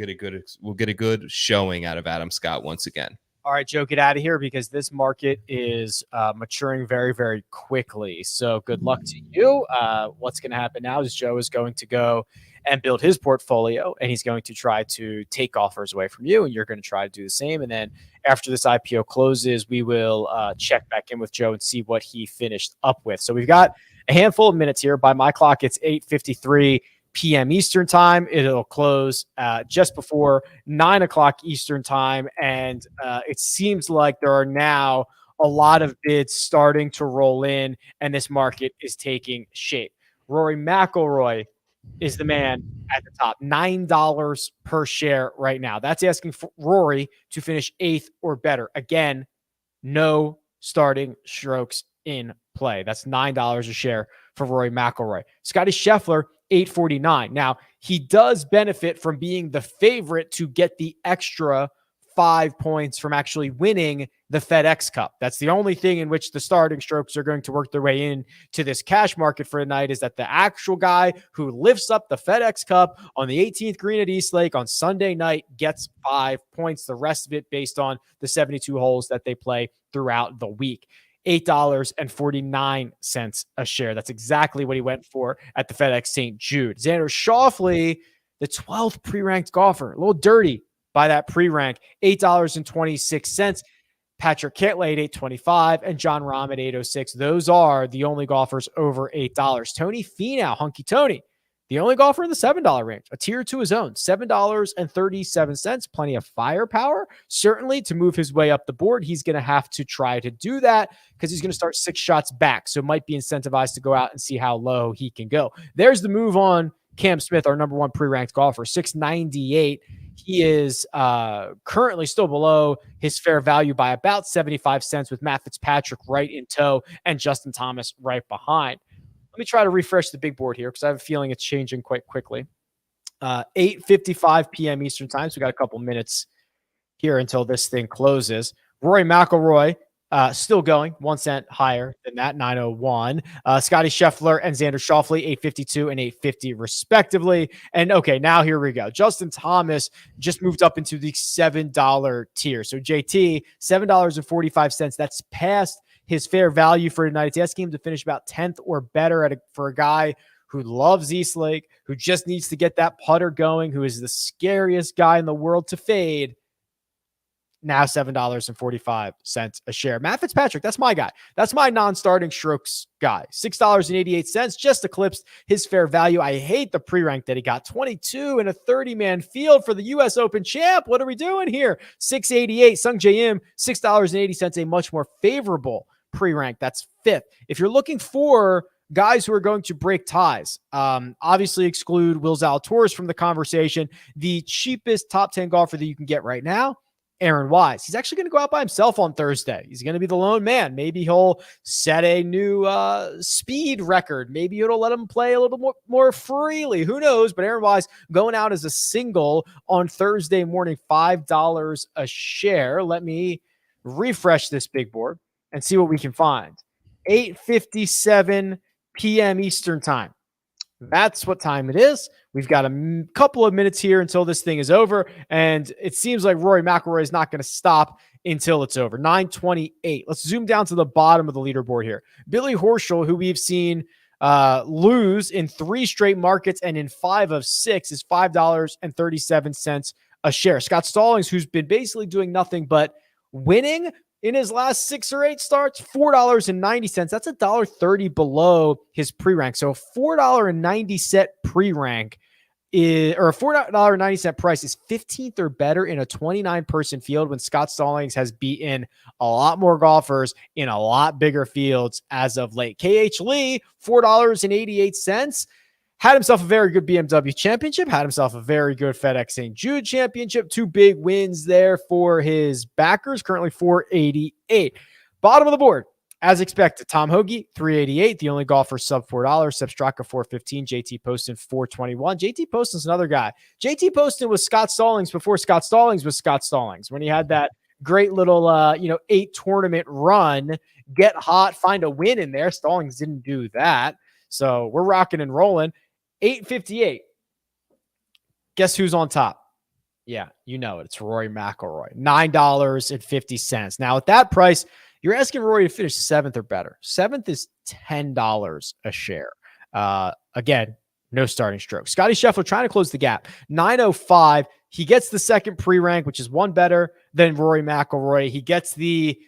get a good showing out of Adam Scott once again. All right, Joe, get out of here because this market is maturing very, very quickly. So good luck to you. What's going to happen now is Joe is going to go and build his portfolio, and he's going to try to take offers away from you, and you're going to try to do the same. And then after this IPO closes, we will check back in with Joe and see what he finished up with. So we've got a handful of minutes here. By my clock, it's 8:53 p.m. Eastern time. It'll close just before 9 o'clock Eastern time. And it seems like there are now a lot of bids starting to roll in, and this market is taking shape. Rory McIlroy is the man at the top, $9 per share right now. That's asking for Rory to finish 8th or better. Again, no starting strokes in play. That's $9 a share for Rory McIlroy. Scotty Scheffler, $8.49. Now, he does benefit from being the favorite to get the extra 5 points from actually winning the FedEx Cup. That's the only thing in which the starting strokes are going to work their way in to this cash market for tonight, is that the actual guy who lifts up the FedEx Cup on the 18th green at East Lake on Sunday night gets 5 points. The rest of it based on the 72 holes that they play throughout the week. $8.49 a share. That's exactly what he went for at the FedEx St. Jude. Xander Schauffele, the 12th pre-ranked golfer, a little dirty by that pre-rank, $8.26. Patrick Cantlay at $8.25 and John Rahm at $8.06. Those are the only golfers over $8. Tony Finau, Hunky Tony, the only golfer in the $7 range, a tier to his own, $7.37. Plenty of firepower, certainly, to move his way up the board. He's going to have to try to do that because he's going to start 6 shots back. So might be incentivized to go out and see how low he can go. There's the move on Cam Smith, our number one pre-ranked golfer, $6.98. He is currently still below his fair value by about 75 cents, with Matt Fitzpatrick right in tow and Justin Thomas right behind. Let me try to refresh the big board here because I have a feeling it's changing quite quickly. 8:55 p.m. Eastern time. So we got a couple minutes here until this thing closes. Rory McIlroy still going 1 cent higher than that, 901. Scotty Scheffler and Xander Schauffele, 852 and 850 respectively. And okay, now here we go. Justin Thomas just moved up into the $7 tier. So JT, $7.45. That's past his fair value for tonight. It's asking him to finish about 10th or better for a guy who loves East Lake, who just needs to get that putter going, who is the scariest guy in the world to fade. Now $7.45 a share. Matt Fitzpatrick, that's my guy. That's my non-starting strokes guy. $6.88, just eclipsed his fair value. I hate the pre-rank that he got. 22 in a 30-man field for the U.S. Open champ. What are we doing here? $6.88. Sung J M, $6.80, a much more favorable pre-rank. That's fifth. If you're looking for guys who are going to break ties, obviously exclude Will Zalatoris from the conversation. The cheapest top 10 golfer that you can get right now, Aaron Wise. He's actually going to go out by himself on Thursday. He's going to be the lone man. Maybe he'll set a new speed record. Maybe it'll let him play a little more freely. Who knows? But Aaron Wise going out as a single on Thursday morning, $5 a share. Let me refresh this big board and see what we can find. 8:57 p.m. Eastern time. That's what time it is. We've got a couple of minutes here until this thing is over, and it seems like Rory McIlroy is not going to stop until it's over. 9:28. Let's zoom down to the bottom of the leaderboard here. Billy Horschel, who we've seen lose in 3 straight markets and in 5 of 6, is $5.37 a share. Scott Stallings, who's been basically doing nothing but winning in his last 6 or 8 starts, $4.90. That's $1.30 below his pre-rank. So $4.90 pre-rank or a $4.90 price is 15th or better in a 29-person field when Scott Stallings has beaten a lot more golfers in a lot bigger fields as of late. KH Lee, $4.88. Had himself a very good BMW championship, had himself a very good FedEx St. Jude championship. 2 big wins there for his backers, currently $488. Bottom of the board, as expected, Tom Hoagie, $388, the only golfer sub $4. Sepp Straka, $415. JT Poston, $421. JT Poston's another guy. JT Poston was Scott Stallings before Scott Stallings was Scott Stallings. When he had that great little 8 tournament run, get hot, find a win in there. Stallings didn't do that. So we're rocking and rolling. 8:58. Guess who's on top? Yeah, you know it. It's Rory McIlroy. $9.50. Now, at that price, you're asking Rory to finish 7th or better. 7th is $10 a share. Again, no starting stroke. Scotty Scheffler trying to close the gap. 905. He gets the second pre-rank, which is 1 better than Rory McIlroy. He gets the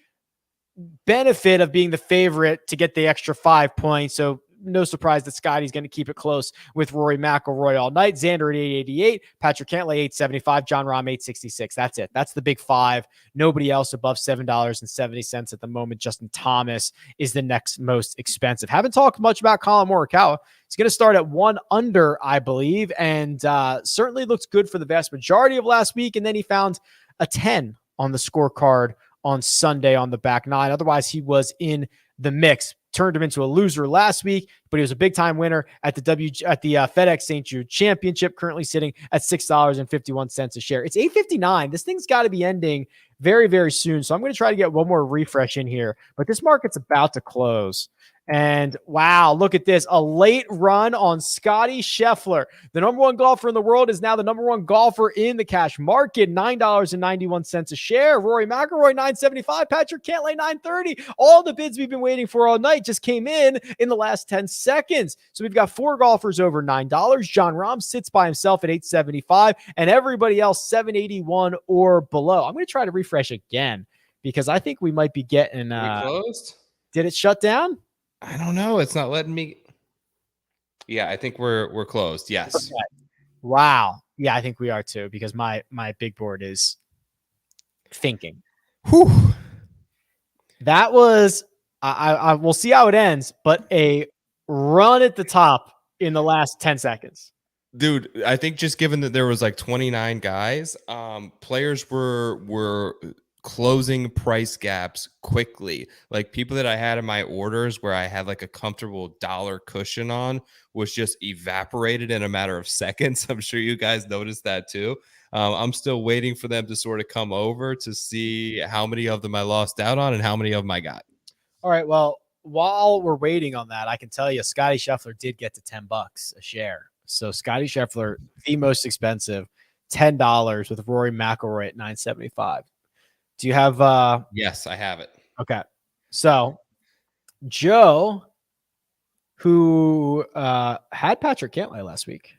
benefit of being the favorite to get the extra 5 points. So no surprise that Scotty's going to keep it close with Rory McIlroy all night. Xander at 888, Patrick Cantlay 875, John Rahm 866. That's it. That's the big 5. Nobody else above $7.70 at the moment. Justin Thomas is the next most expensive. Haven't talked much about Colin Morikawa. He's going to start at 1 under, I believe, and certainly looks good for the vast majority of last week. And then he found a 10 on the scorecard on Sunday on the back 9. Otherwise, he was in the mix. Turned him into a loser last week, but he was a big-time winner at the FedEx St. Jude Championship, currently sitting at $6.51 a share. It's 8:59. This thing's got to be ending very, very soon, so I'm going to try to get one more refresh in here, but this market's about to close. And wow, look at this. A late run on Scotty Scheffler. The number 1 golfer in the world is now the number 1 golfer in the cash market. $9.91 a share. Rory McIlroy, $9.75. Patrick Cantlay, $9.30. All the bids we've been waiting for all night just came in the last 10 seconds. So we've got 4 golfers over $9. John Rahm sits by himself at $8.75, and everybody else $7.81 or below. I'm going to try to refresh again because I think we might be getting. We closed? Did it shut down? I don't know. It's not letting me. Yeah, I think we're closed. Yes. Okay. Wow. Yeah, I think we are too because my big board is thinking. Whew. That was I will see how it ends, but a run at the top in the last 10 seconds. Dude, I think just given that there was like 29 guys, players were closing price gaps quickly. Like people that I had in my orders where I had like a comfortable dollar cushion on was just evaporated in a matter of seconds. I'm sure you guys noticed that too. I'm still waiting for them to sort of come over to see how many of them I lost out on and how many of them I got. All right. Well, while we're waiting on that, I can tell you Scotty Scheffler did get to $10 a share. So Scotty Scheffler, the most expensive, $10 with Rory McIlroy at $9.75. Do you have Yes, I have it. Okay. So Joe, who had Patrick Cantlay last week,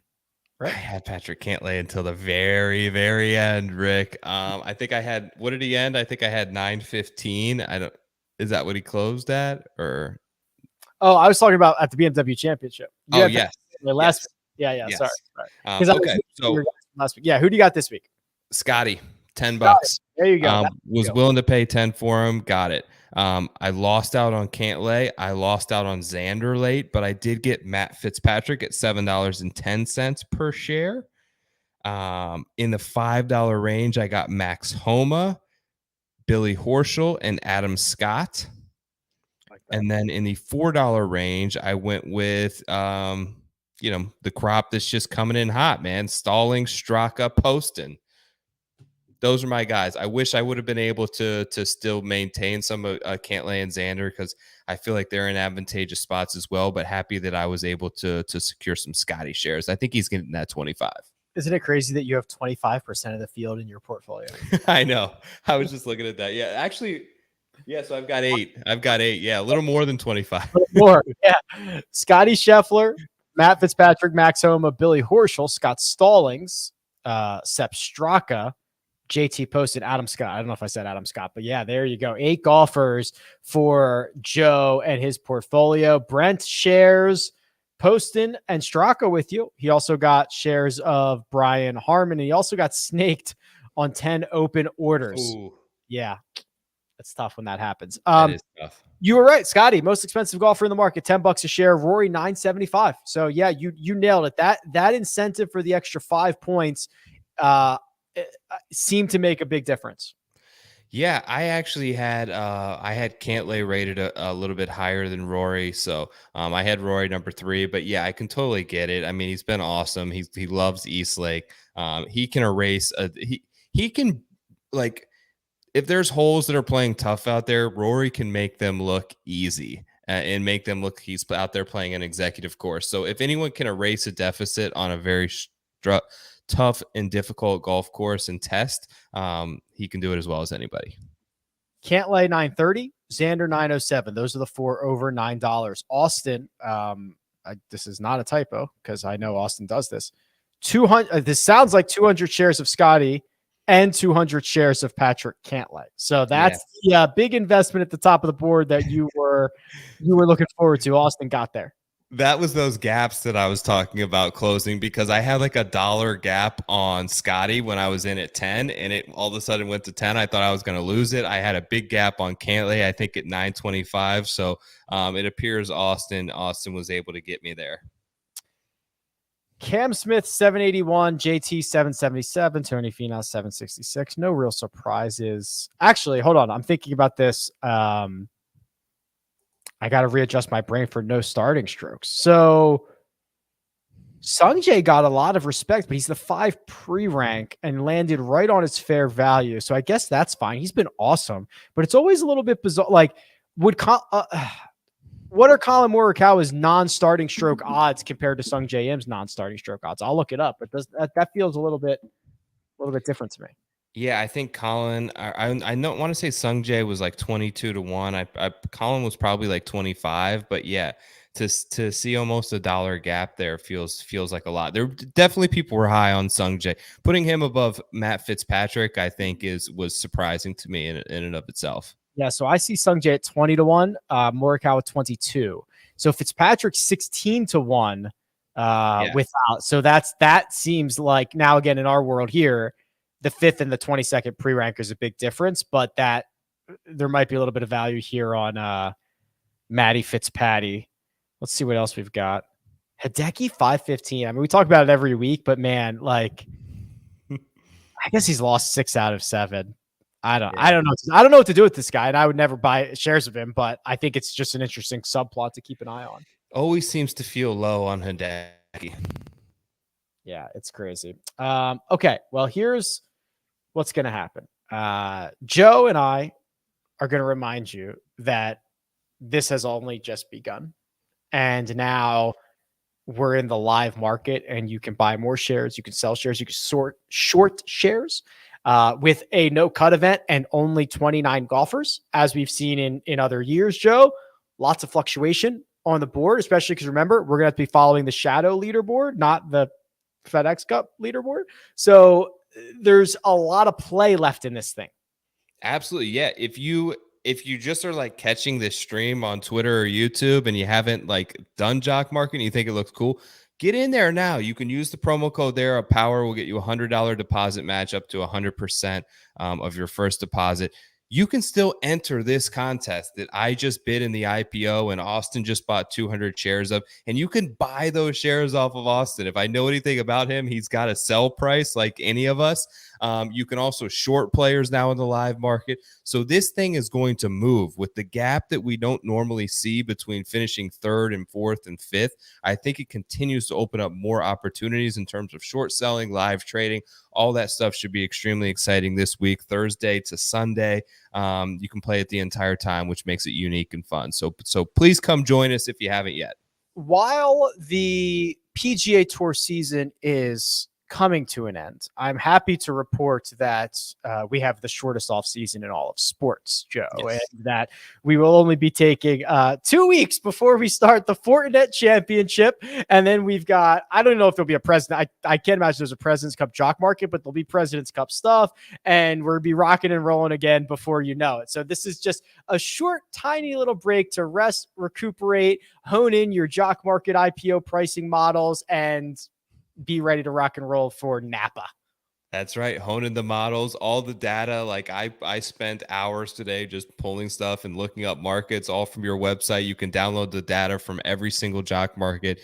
right? I had Patrick Cantlay until the very, very end, Rick. I think I had, what did he end? I think I had 9:15. Is that what he closed at? Or Oh, I was talking about at the BMW Championship. Oh, yes. Last Yes. Yeah, Yes. Sorry. Okay, so last week. Yeah, who do you got this week? Scotty, $10. There you go. Was willing to pay 10 for him. Got it. I lost out on Cantlay. I lost out on Xander late, but I did get Matt Fitzpatrick at $7.10 per share. In the $5 range, I got Max Homa, Billy Horschel, and Adam Scott. And then in the $4 range, I went with the crop that's just coming in hot, man. Stalling, Straka, Poston. Those are my guys. I wish I would have been able to still maintain some of Cantlay and Xander because I feel like they're in advantageous spots as well. But happy that I was able to secure some Scotty shares. I think he's getting that 25. Isn't it crazy that you have 25% of the field in your portfolio? I know. I was just looking at that. Yeah, actually. Yeah, so I've got 8. Yeah, a little more than 25. More. Yeah. Scotty Scheffler, Matt Fitzpatrick, Max Homa, Billy Horschel, Scott Stallings, Sepp Straka, JT Poston, Adam Scott. I don't know if I said Adam Scott, but yeah, there you go. 8 golfers for Joe and his portfolio. Brent shares Poston and Straka with you. He also got shares of Brian Harmon, and he also got snaked on 10 open orders. Ooh. Yeah. That's tough when that happens. That is tough. You were right, Scotty. Most expensive golfer in the market, $10 a share. Rory, $9.75. So yeah, you nailed it. That incentive for the extra 5 points seemed to make a big difference. Yeah, I actually had Cantlay rated a little bit higher than Rory, so I had Rory number 3. But yeah, I can totally get it. I mean, he's been awesome. He loves Eastlake. He can erase he can like. If there's holes that are playing tough out there, Rory can make them look easy and make them look he's out there playing an executive course. So if anyone can erase a deficit on a very tough and difficult golf course and test, he can do it as well as anybody. Cantlay $9.30, Xander $9.07. Those are the 4 over $9. Austin, this is not a typo because I know Austin does this. 200. This sounds like 200 shares of Scotty and 200 shares of Patrick Cantlay. So that's the big investment at the top of the board that you were looking forward to. Austin got there. That was those gaps that I was talking about closing because I had like $1 gap on Scotty when I was in at 10 and it all of a sudden went to 10. I thought I was going to lose it. I had a big gap on Cantlay, I think at 9.25. So it appears Austin was able to get me there. Cam Smith, 781, JT, 777, Tony Finau, 766. No real surprises. Actually, hold on. I'm thinking about this. I got to readjust my brain for no starting strokes. So Sungjae got a lot of respect, but he's the 5 pre-rank and landed right on his fair value. So I guess that's fine. He's been awesome, but it's always a little bit bizarre. Like, what are Colin Morikawa's non-starting stroke odds compared to Sungjae Im's non-starting stroke odds? I'll look it up, but that feels a little bit different to me. Yeah, I think Colin. I don't want to say Sungjae was like 22-1. Colin was probably like 25, but yeah, to see almost $1 gap there feels like a lot. There definitely people were high on Sungjae. Putting him above Matt Fitzpatrick, I think was surprising to me in and of itself. Yeah, so I see Sungjae at 20-1, Morikawa 22. So Fitzpatrick 16-1 without. So that seems like now again in our world here, the 5th and the 22nd pre-rank is a big difference, but that there might be a little bit of value here on Matty Fitzpatty. Let's see what else we've got. Hideki 515. I mean, we talk about it every week, but man, like I guess he's lost 6 out of 7. I don't know. I don't know what to do with this guy, and I would never buy shares of him. But I think it's just an interesting subplot to keep an eye on. Always seems to feel low on Hideki. Yeah, it's crazy. Okay, well, here's what's going to happen. Joe and I are going to remind you that this has only just begun, and now we're in the live market, and you can buy more shares, you can sell shares, you can short shares. With a no cut event and only 29 golfers, as we've seen in other years, Joe. Lots of fluctuation on the board, especially because remember, we're going to have to be following the shadow leaderboard, not the FedEx Cup leaderboard. So there's a lot of play left in this thing. Absolutely. Yeah. If you just are like catching this stream on Twitter or YouTube and you haven't like done Jock Market and you think it looks cool, get in there now. You can use the promo code there. A Power will get you $100 deposit match up to 100% of your first deposit. You can still enter this contest that I just bid in the IPO and Austin just bought 200 shares of, and you can buy those shares off of Austin. If I know anything about him, he's got a sell price like any of us. You can also short players now in the live market. So this thing is going to move with the gap that we don't normally see between finishing third and fourth and fifth. I think it continues to open up more opportunities in terms of short selling, live trading. All that stuff should be extremely exciting this week, Thursday to Sunday. You can play it the entire time, which makes it unique and fun. So please come join us if you haven't yet. While the PGA Tour season is coming to an end, I'm happy to report that we have the shortest off season in all of sports, Joe, Yes. and that we will only be taking 2 weeks before we start the Fortinet Championship. And then we've got, I don't know if there'll be a president. I can't imagine there's a President's Cup Jock Market, but there'll be President's Cup stuff, and we'll be rocking and rolling again before you know it. So this is just a short, tiny little break to rest, recuperate, hone in your Jock Market IPO pricing models, and be ready to rock and roll for Napa. That's right. Honing the models, all the data. Like I spent hours today just pulling stuff and looking up markets all from your website. You can download the data from every single Jock Market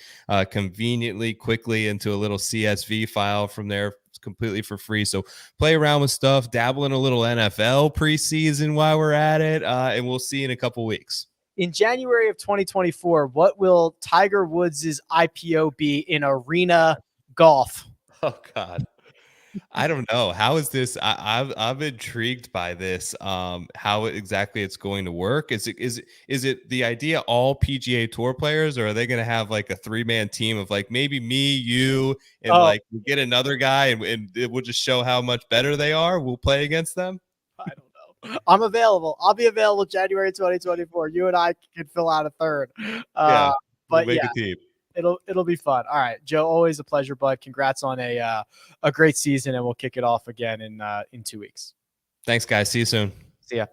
conveniently, quickly into a little CSV file from there. It's completely for free. So play around with stuff, dabble in a little NFL preseason while we're at it. And we'll see you in a couple weeks. In January of 2024, what will Tiger Woods' IPO be in arena golf? Oh God, I don't know. How is this? I'm intrigued by this. How exactly it's going to work? Is it the idea all PGA Tour players, or are they going to have like a 3-man team of like maybe me, you, and like we get another guy, and it will just show how much better they are? We'll play against them. I don't know. I'm available. I'll be available January 2024. You and I can fill out a third. Yeah, but we'll make yeah. a team. It'll be fun. All right, Joe, always a pleasure, bud. Congrats on a great season, and we'll kick it off again in 2 weeks. Thanks, guys. See you soon. See ya.